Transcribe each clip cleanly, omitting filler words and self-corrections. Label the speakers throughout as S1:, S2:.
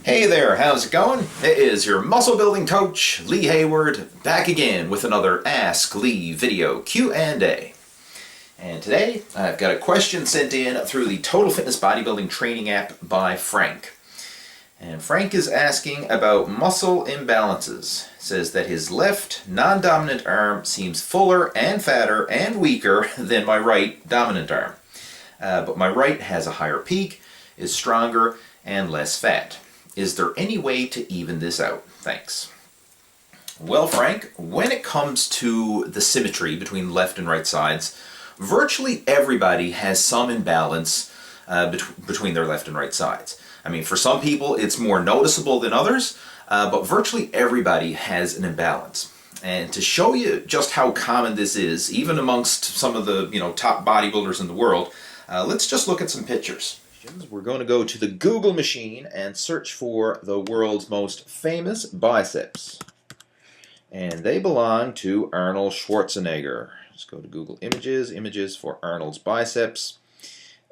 S1: Hey there, how's it going? It is your muscle building coach, Lee Hayward, back again with another Ask Lee video Q&A. And today, I've got a question sent in through the Total Fitness Bodybuilding Training app by Frank. And Frank is asking about muscle imbalances. Says that his left non-dominant arm seems fuller and fatter and weaker than my right dominant arm. But my right has a higher peak, is stronger, and less fat. Is there any way to even this out? Thanks. Well, Frank, when it comes to the symmetry between left and right sides, virtually everybody has some imbalance between their left and right sides. I mean, for some people it's more noticeable than others, but virtually everybody has an imbalance. And to show you just how common this is, even amongst some of the top bodybuilders in the world, let's just look at some pictures. We're going to go to the Google machine and search for the world's most famous biceps. And they belong to Arnold Schwarzenegger. Let's go to Google Images, images for Arnold's biceps.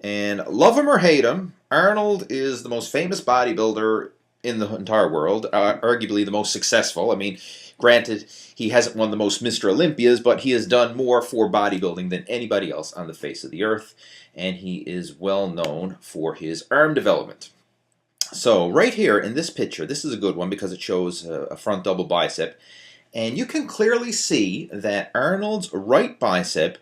S1: And love him or hate him, Arnold is the most famous bodybuilder in the entire world, arguably the most successful. I mean, granted, he hasn't won the most Mr. Olympias, but he has done more for bodybuilding than anybody else on the face of the earth, and he is well known for his arm development. So right here in this picture, this is a good one because it shows a front double bicep, and you can clearly see that Arnold's right bicep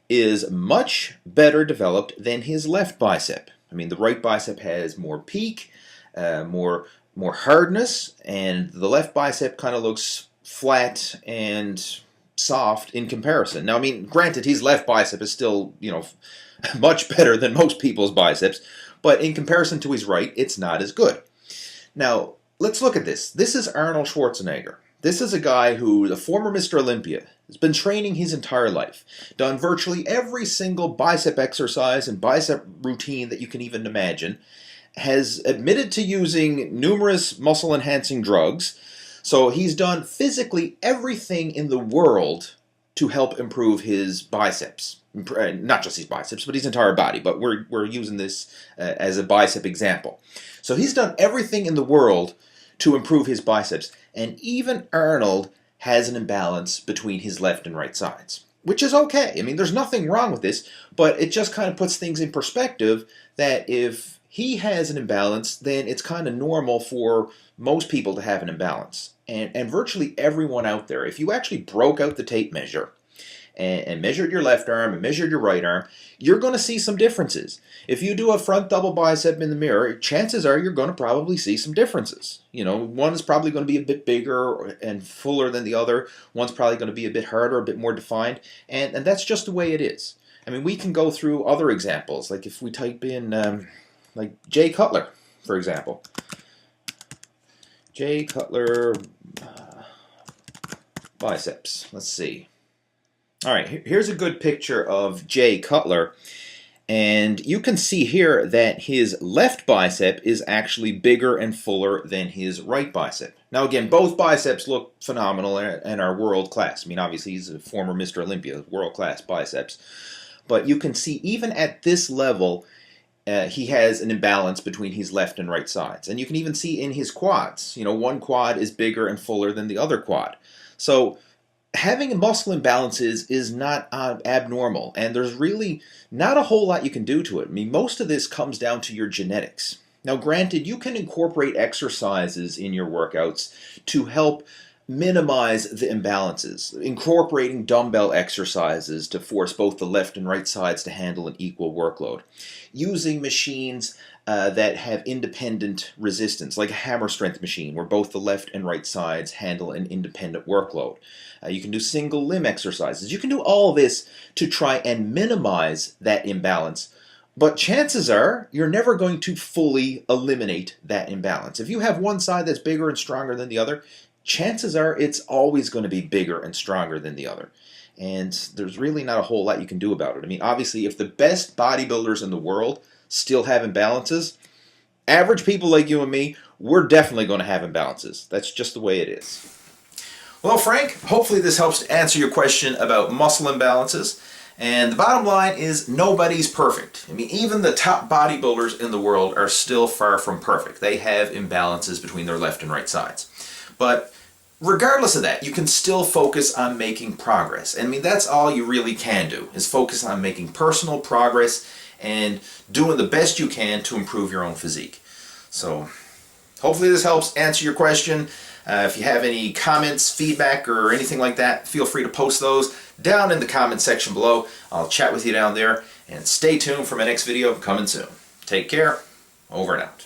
S1: is much better developed than his left bicep. I mean, the right bicep has more peak, more hardness, and the left bicep kind of looks flat and soft in comparison. Now, I mean, granted, his left bicep is still, much better than most people's biceps, but in comparison to his right, it's not as good. Now, let's look at this. This is Arnold Schwarzenegger. This is a guy who, the former Mr. Olympia, has been training his entire life, done virtually every single bicep exercise and bicep routine that you can even imagine, has admitted to using numerous muscle-enhancing drugs, so he's done physically everything in the world to help improve his biceps. Not just his biceps, but his entire body, but we're using this as a bicep example. So he's done everything in the world to improve his biceps, and even Arnold has an imbalance between his left and right sides, which is okay. I mean, there's nothing wrong with this, but it just kind of puts things in perspective that if he has an imbalance, then it's kind of normal for most people to have an imbalance. And virtually everyone out there, if you actually broke out the tape measure and measured your left arm and measured your right arm, you're going to see some differences. If you do a front double bicep in the mirror, chances are you're going to probably see some differences. One is probably going to be a bit bigger and fuller than the other. One's probably going to be a bit harder, a bit more defined, and that's just the way it is. I mean, we can go through other examples, like if we type in, like Jay Cutler, for example. Jay Cutler biceps. Let's see. All right, here's a good picture of Jay Cutler, and you can see here that his left bicep is actually bigger and fuller than his right bicep. Now again, both biceps look phenomenal and are world class. I mean, obviously he's a former Mr. Olympia, world class biceps, but you can see even at this level, he has an imbalance between his left and right sides. And you can even see in his quads. One quad is bigger and fuller than the other quad. So having muscle imbalances is not abnormal, and there's really not a whole lot you can do to it. I mean, most of this comes down to your genetics. Now, granted, you can incorporate exercises in your workouts to help minimize the imbalances, incorporating dumbbell exercises to force both the left and right sides to handle an equal workload, using machines that have independent resistance, like a hammer strength machine where both the left and right sides handle an independent workload. You can do single limb exercises. You can do all this to try and minimize that imbalance, but chances are you're never going to fully eliminate that imbalance. If you have one side that's bigger and stronger than the other, chances are it's always going to be bigger and stronger than the other. And there's really not a whole lot you can do about it. I mean, obviously, if the best bodybuilders in the world still have imbalances, average people like you and me, we're definitely going to have imbalances. That's just the way it is. Well, Frank, hopefully this helps to answer your question about muscle imbalances. And the bottom line is nobody's perfect. I mean, even the top bodybuilders in the world are still far from perfect. They have imbalances between their left and right sides. But regardless of that, you can still focus on making progress. I mean, that's all you really can do, is focus on making personal progress and doing the best you can to improve your own physique. So hopefully this helps answer your question. If you have any comments, feedback, or anything like that, feel free to post those down in the comment section below. I'll chat with you down there, and stay tuned for my next video coming soon. Take care. Over and out.